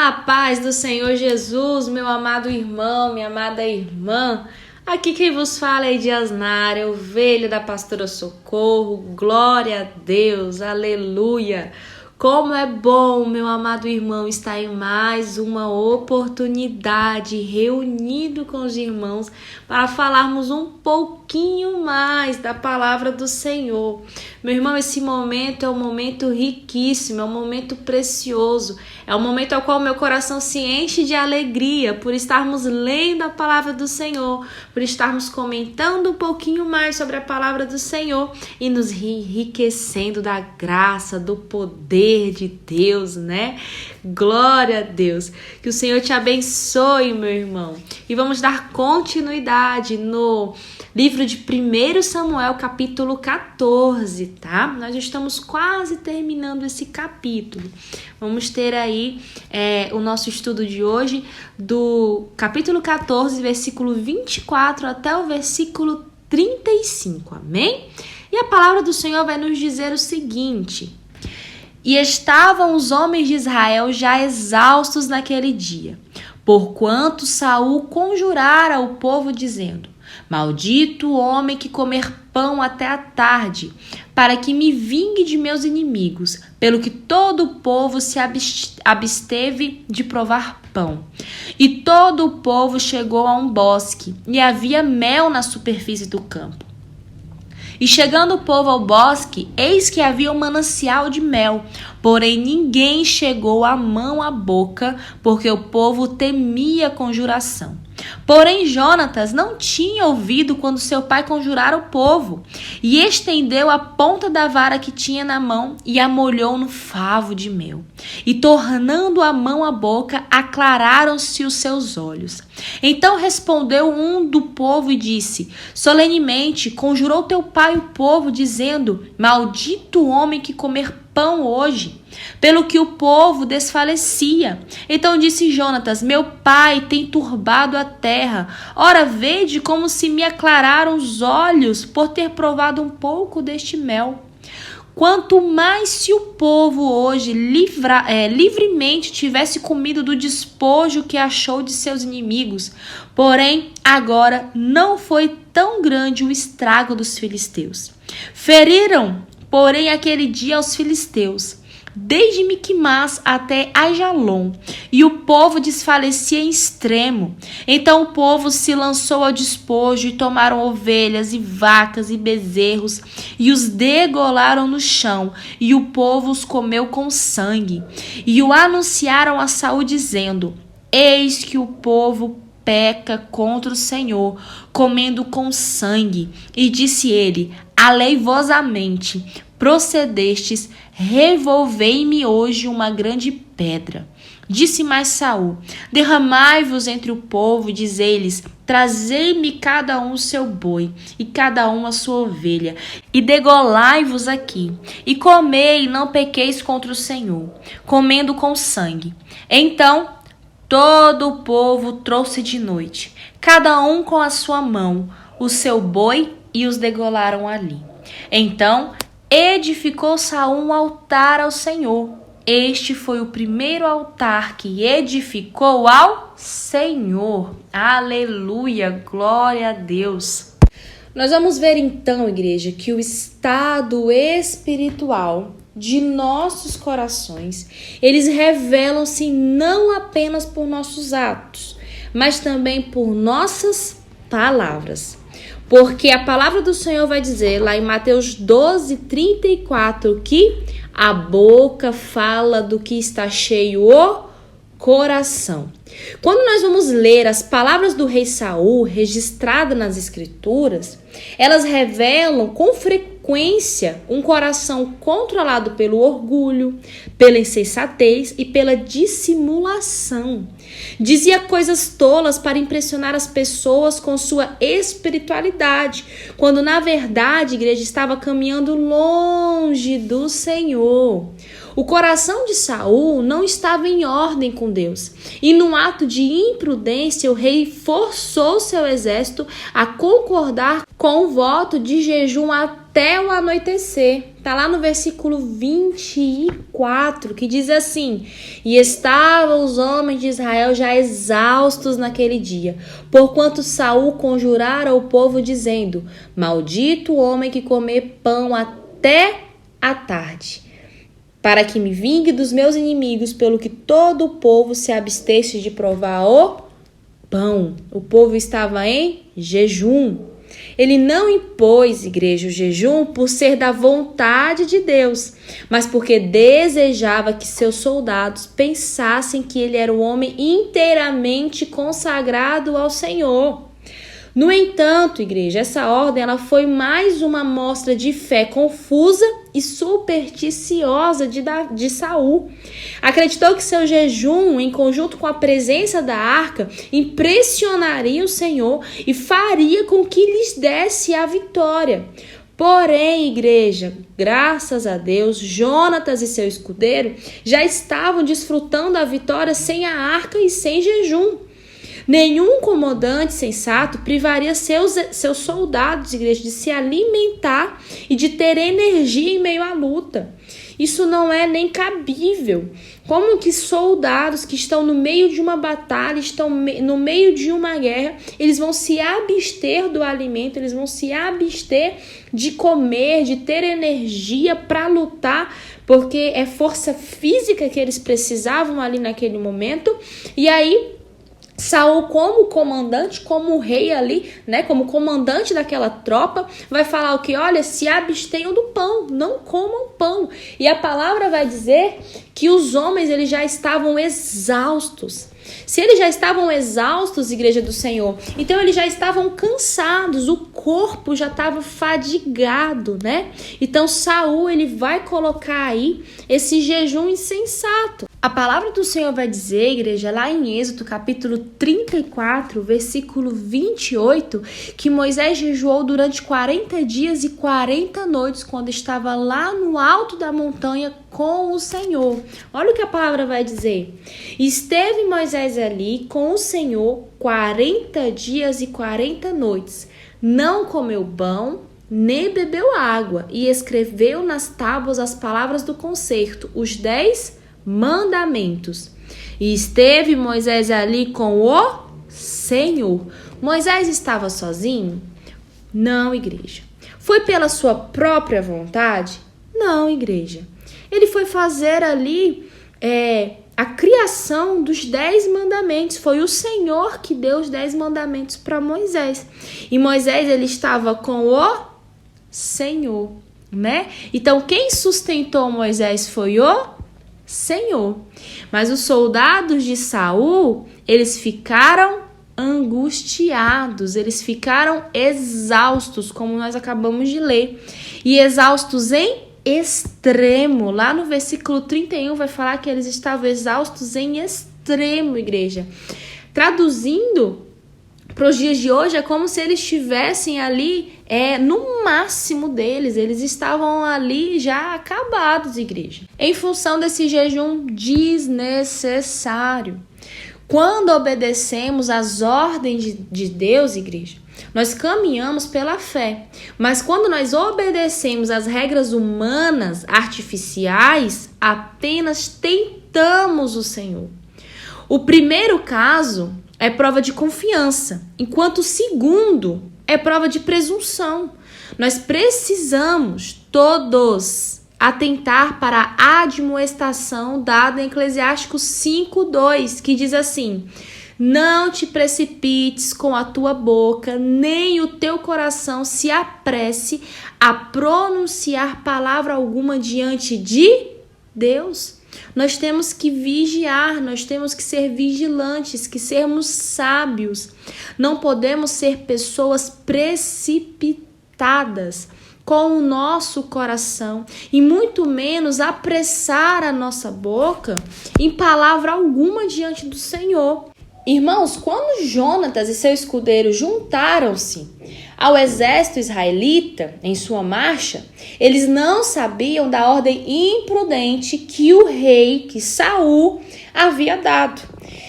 A paz do Senhor Jesus, meu amado irmão, minha amada irmã. Aqui quem vos fala é Diasnara, ovelha da pastora Socorro. Glória a Deus, aleluia. Como é bom, meu amado irmão, estar em mais uma oportunidade reunido com os irmãos para falarmos um pouquinho mais da palavra do Senhor. Meu irmão, esse momento é um momento riquíssimo, é um momento precioso, é um momento ao qual meu coração se enche de alegria por estarmos lendo a palavra do Senhor, por estarmos comentando um pouquinho mais sobre a palavra do Senhor e nos enriquecendo da graça, do poder de Deus, né? Glória a Deus. Que o Senhor te abençoe, meu irmão. E vamos dar continuidade no livro de 1 Samuel, capítulo 14, tá? Nós estamos quase terminando esse capítulo. Vamos ter aí o nosso estudo de hoje do capítulo 14, versículo 24 até o versículo 35, amém? E a palavra do Senhor vai nos dizer o seguinte: E estavam os homens de Israel já exaustos naquele dia, porquanto Saul conjurara o povo, dizendo: Maldito o homem que comer pão até a tarde, para que me vingue de meus inimigos, pelo que todo o povo se absteve de provar pão. E todo o povo chegou a um bosque, e havia mel na superfície do campo. E chegando o povo ao bosque, eis que havia um manancial de mel, porém ninguém chegou a mão à boca, porque o povo temia a conjuração. Porém Jonatas não tinha ouvido quando seu pai conjurara o povo, e estendeu a ponta da vara que tinha na mão e a molhou no favo de mel. E tornando a mão à boca, aclararam-se os seus olhos. Então respondeu um do povo e disse: Solenemente conjurou teu pai o povo, dizendo: Maldito o homem que comer pão hoje, pelo que o povo desfalecia. Então disse Jonatas: Meu pai tem turbado a terra. Ora, vede como se me aclararam os olhos por ter provado um pouco deste mel. Quanto mais se o povo hoje livremente tivesse comido do despojo que achou de seus inimigos. Porém, agora não foi tão grande o estrago dos filisteus. Feriram, porém, aquele dia aos filisteus, desde Miquimás até Ajalon, e o povo desfalecia em extremo. Então o povo se lançou ao despojo e tomaram ovelhas e vacas e bezerros e os degolaram no chão, e o povo os comeu com sangue. E o anunciaram a Saul, dizendo: Eis que o povo peca contra o Senhor, comendo com sangue. E disse ele: Aleivosamente procedestes, revolvei-me hoje uma grande pedra. Disse mais Saul: Derramai-vos entre o povo, e dizei-lhes: Trazei-me cada um o seu boi, e cada um a sua ovelha, e degolai-vos aqui, e comei, e não pequeis contra o Senhor, comendo com sangue. Então todo o povo trouxe de noite, cada um com a sua mão, o seu boi, e os degolaram ali. Então edificou Saul um altar ao Senhor. Este foi o primeiro altar que edificou ao Senhor. Aleluia, glória a Deus. Nós vamos ver então, igreja, que o estado espiritual de nossos corações, eles revelam-se não apenas por nossos atos, mas também por nossas palavras. Porque a palavra do Senhor vai dizer lá em Mateus 12:34 que a boca fala do que está cheio o coração. Quando nós vamos ler as palavras do rei Saul registradas nas escrituras, elas revelam com frequência um coração controlado pelo orgulho, pela insensatez e pela dissimulação. Dizia coisas tolas para impressionar as pessoas com sua espiritualidade, quando na verdade a igreja estava caminhando longe do Senhor. O coração de Saul não estava em ordem com Deus, e num ato de imprudência o rei forçou seu exército a concordar com o voto de jejum até o anoitecer. Está lá no versículo 24, que diz assim: e estavam os homens de Israel já exaustos naquele dia, porquanto Saul conjurara o povo, dizendo: maldito o homem que comer pão até a tarde, para que me vingue dos meus inimigos, pelo que todo o povo se abstesse de provar o pão. O povo estava em jejum. Ele não impôs, igreja, o jejum por ser da vontade de Deus, mas porque desejava que seus soldados pensassem que ele era um homem inteiramente consagrado ao Senhor. No entanto, igreja, essa ordem ela foi mais uma mostra de fé confusa e supersticiosa de Saul. Acreditou que seu jejum, em conjunto com a presença da arca, impressionaria o Senhor e faria com que lhes desse a vitória. Porém, igreja, graças a Deus, Jonatas e seu escudeiro já estavam desfrutando a vitória sem a arca e sem jejum. Nenhum comandante sensato privaria seus soldados, igreja, de se alimentar e de ter energia em meio à luta. Isso não é nem cabível. Como que soldados que estão no meio de uma batalha, estão no meio de uma guerra, eles vão se abster do alimento, eles vão se abster de comer, de ter energia para lutar, porque é força física que eles precisavam ali naquele momento. E aí Saul, como comandante, como rei ali, né, como comandante daquela tropa, vai falar o que? Olha, se abstenham do pão, não comam pão. E a palavra vai dizer que os homens eles já estavam exaustos. Se eles já estavam exaustos, igreja do Senhor, então eles já estavam cansados, o corpo já estava fadigado, né? Então Saul ele vai colocar aí esse jejum insensato. A palavra do Senhor vai dizer, igreja, lá em Êxodo, capítulo 34, versículo 28, que Moisés jejuou durante 40 dias e 40 noites, quando estava lá no alto da montanha com o Senhor. Olha o que a palavra vai dizer. Esteve Moisés ali com o Senhor 40 dias e 40 noites. Não comeu pão, nem bebeu água, e escreveu nas tábuas as palavras do concerto, os 10 mandamentos. E esteve Moisés ali com o Senhor. Moisés estava sozinho? Não, igreja. Foi pela sua própria vontade? Não, igreja. Ele foi fazer ali a criação dos 10 mandamentos. Foi o Senhor que deu os 10 mandamentos para Moisés. E Moisés ele estava com o Senhor, né? Então quem sustentou Moisés foi o Senhor. Mas os soldados de Saul, eles ficaram angustiados, eles ficaram exaustos, como nós acabamos de ler. E exaustos em extremo. Lá no versículo 31 vai falar que eles estavam exaustos em extremo, igreja. Traduzindo para os dias de hoje, é como se eles estivessem ali no máximo deles. Eles estavam ali já acabados, igreja. Em função desse jejum desnecessário. Quando obedecemos às ordens de Deus, igreja, nós caminhamos pela fé. Mas quando nós obedecemos às regras humanas, artificiais, apenas tentamos o Senhor. O primeiro caso é prova de confiança, enquanto o segundo é prova de presunção. Nós precisamos todos atentar para a admoestação dada em Eclesiásticos 5:2, que diz assim: não te precipites com a tua boca, nem o teu coração se apresse a pronunciar palavra alguma diante de Deus. Nós temos que vigiar, nós temos que ser vigilantes, que sermos sábios. Não podemos ser pessoas precipitadas com o nosso coração e muito menos apressar a nossa boca em palavra alguma diante do Senhor. Irmãos, quando Jonatas e seu escudeiro juntaram-se ao exército israelita em sua marcha, eles não sabiam da ordem imprudente que o rei, que Saul, havia dado.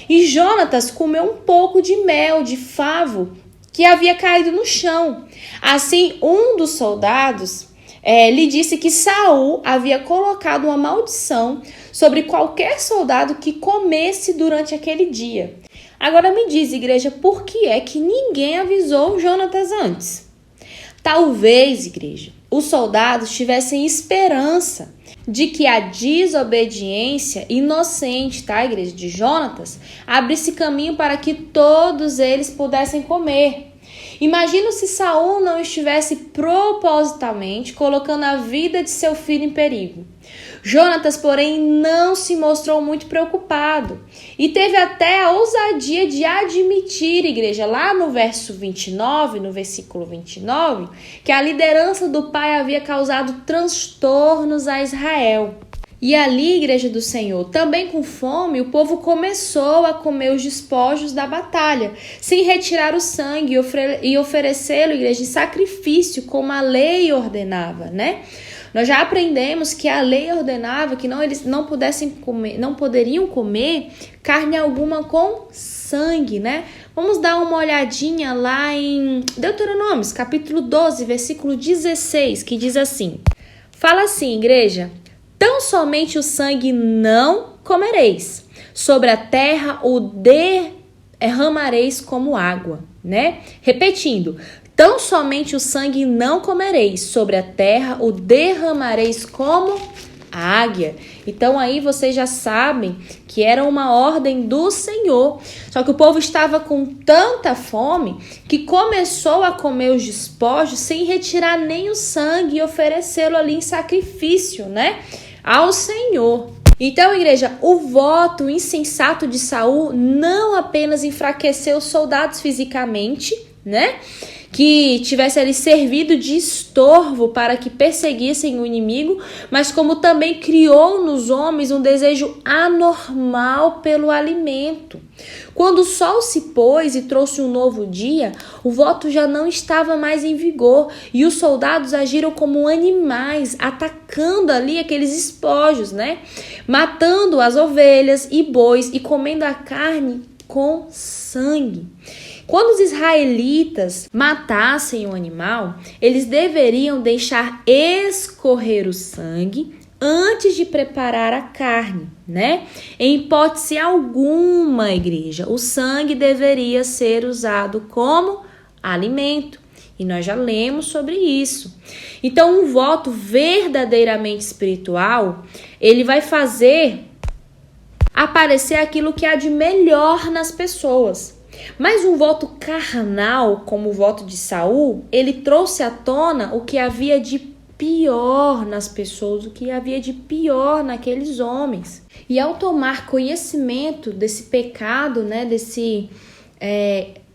E Jonatas comeu um pouco de mel de favo que havia caído no chão. Assim, um dos soldados lhe disse que Saul havia colocado uma maldição sobre qualquer soldado que comesse durante aquele dia. Agora me diz, igreja, por que é que ninguém avisou Jonatas antes? Talvez, igreja, os soldados tivessem esperança de que a desobediência inocente, tá, igreja, de Jonatas, abrisse caminho para que todos eles pudessem comer. Imagina se Saul não estivesse propositalmente colocando a vida de seu filho em perigo. Jonatas, porém, não se mostrou muito preocupado e teve até a ousadia de admitir, igreja, lá no verso 29, no versículo 29, que a liderança do pai havia causado transtornos a Israel. E ali, igreja do Senhor, também com fome, o povo começou a comer os despojos da batalha, sem retirar o sangue e oferecê-lo, igreja, em sacrifício, como a lei ordenava, né? Nós já aprendemos que a lei ordenava que eles não poderiam comer carne alguma com sangue, né? Vamos dar uma olhadinha lá em Deuteronômio, capítulo 12, versículo 16, que diz assim: fala assim, igreja: tão somente o sangue não comereis, sobre a terra o derramareis como água, né? Repetindo: tão somente o sangue não comereis, sobre a terra o derramareis como águia. Então aí vocês já sabem que era uma ordem do Senhor. Só que o povo estava com tanta fome que começou a comer os despojos sem retirar nem o sangue e oferecê-lo ali em sacrifício, né, ao Senhor. Então, igreja, o voto insensato de Saul não apenas enfraqueceu os soldados fisicamente, né, que tivesse ali servido de estorvo para que perseguissem o inimigo, mas como também criou nos homens um desejo anormal pelo alimento. Quando o sol se pôs e trouxe um novo dia, o voto já não estava mais em vigor e os soldados agiram como animais, atacando ali aqueles espojos, né? Matando as ovelhas e bois e comendo a carne com sangue. Quando os israelitas matassem o animal, eles deveriam deixar escorrer o sangue antes de preparar a carne, né? Em hipótese alguma, igreja, o sangue deveria ser usado como alimento. E nós já lemos sobre isso. Então, um voto verdadeiramente espiritual, ele vai fazer aparecer aquilo que há de melhor nas pessoas. Mas um voto carnal, como o voto de Saul, ele trouxe à tona o que havia de pior nas pessoas, o que havia de pior naqueles homens. E ao tomar conhecimento desse pecado, né, desse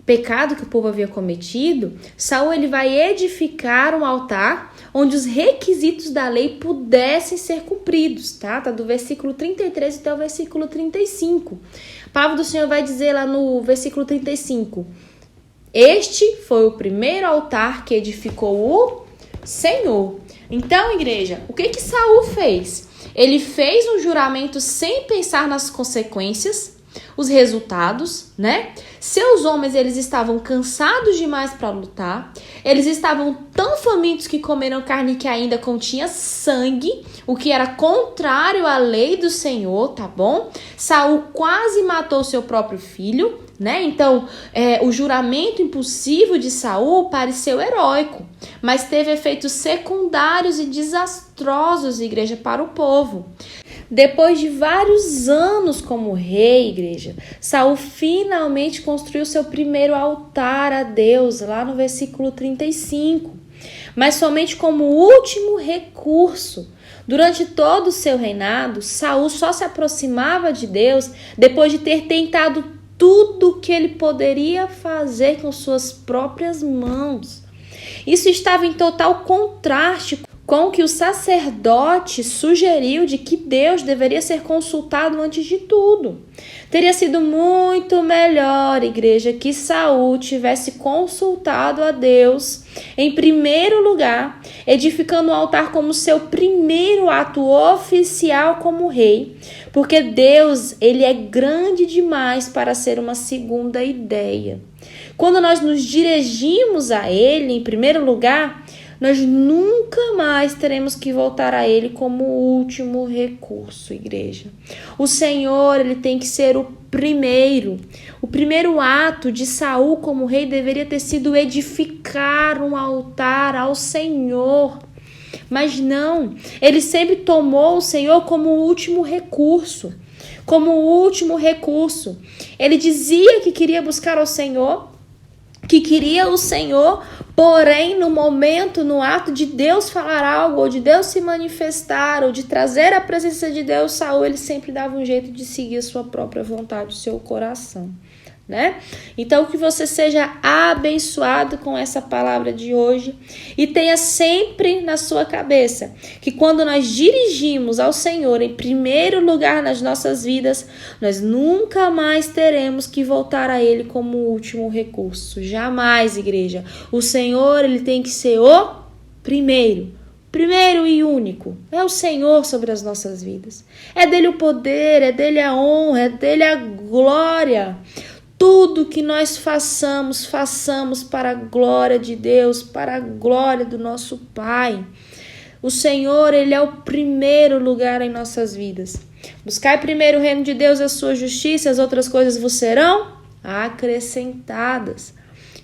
pecado que o povo havia cometido, Saul ele vai edificar um altar onde os requisitos da lei pudessem ser cumpridos, tá? Tá do versículo 33 até o versículo 35. A palavra do Senhor vai dizer lá no versículo 35: este foi o primeiro altar que edificou o Senhor. Então, igreja, o que Saul fez? Ele fez um juramento sem pensar nas consequências, os resultados, né? Seus homens, eles estavam cansados demais para lutar. Eles estavam tão famintos que comeram carne que ainda continha sangue, o que era contrário à lei do Senhor, tá bom? Saul quase matou seu próprio filho, né? Então, o juramento impulsivo de Saul pareceu heróico, mas teve efeitos secundários e desastrosos, igreja, para o povo. Depois de vários anos como rei, igreja, Saul finalmente construiu seu primeiro altar a Deus, lá no versículo 35. Mas somente como último recurso. Durante todo o seu reinado, Saul só se aproximava de Deus depois de ter tentado tudo o que ele poderia fazer com suas próprias mãos. Isso estava em total contraste com o que o sacerdote sugeriu de que Deus deveria ser consultado antes de tudo. Teria sido muito melhor, igreja, que Saul tivesse consultado a Deus em primeiro lugar, edificando o altar como seu primeiro ato oficial como rei, porque Deus, ele é grande demais para ser uma segunda ideia. Quando nós nos dirigimos a ele, em primeiro lugar, nós nunca mais teremos que voltar a Ele como o último recurso, igreja. O Senhor, Ele tem que ser o primeiro. O primeiro ato de Saul como rei deveria ter sido edificar um altar ao Senhor. Mas não, ele sempre tomou o Senhor como o último recurso. Como o último recurso. Ele dizia que queria buscar ao Senhor, que queria o Senhor, porém no momento, no ato de Deus falar algo, ou de Deus se manifestar, ou de trazer a presença de Deus, Saul, ele sempre dava um jeito de seguir a sua própria vontade, o seu coração, né? Então que você seja abençoado com essa palavra de hoje e tenha sempre na sua cabeça que quando nós dirigimos ao Senhor em primeiro lugar nas nossas vidas, nós nunca mais teremos que voltar a Ele como o último recurso. Jamais, igreja. O Senhor, Ele tem que ser o primeiro e único. É o Senhor sobre as nossas vidas. É dele o poder, é dele a honra, é dele a glória. Tudo que nós façamos para a glória de Deus, para a glória do nosso Pai. O Senhor, Ele é o primeiro lugar em nossas vidas. Buscai primeiro o reino de Deus e a sua justiça, as outras coisas vos serão acrescentadas.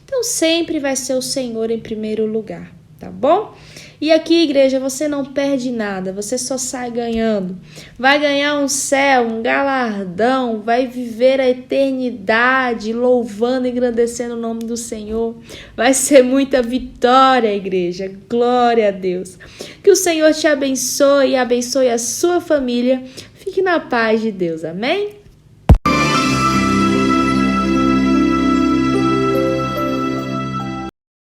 Então sempre vai ser o Senhor em primeiro lugar, tá bom? E aqui, igreja, você não perde nada, você só sai ganhando. Vai ganhar um céu, um galardão, vai viver a eternidade louvando e engrandecendo o nome do Senhor. Vai ser muita vitória, igreja. Glória a Deus. Que o Senhor te abençoe e abençoe a sua família. Fique na paz de Deus. Amém?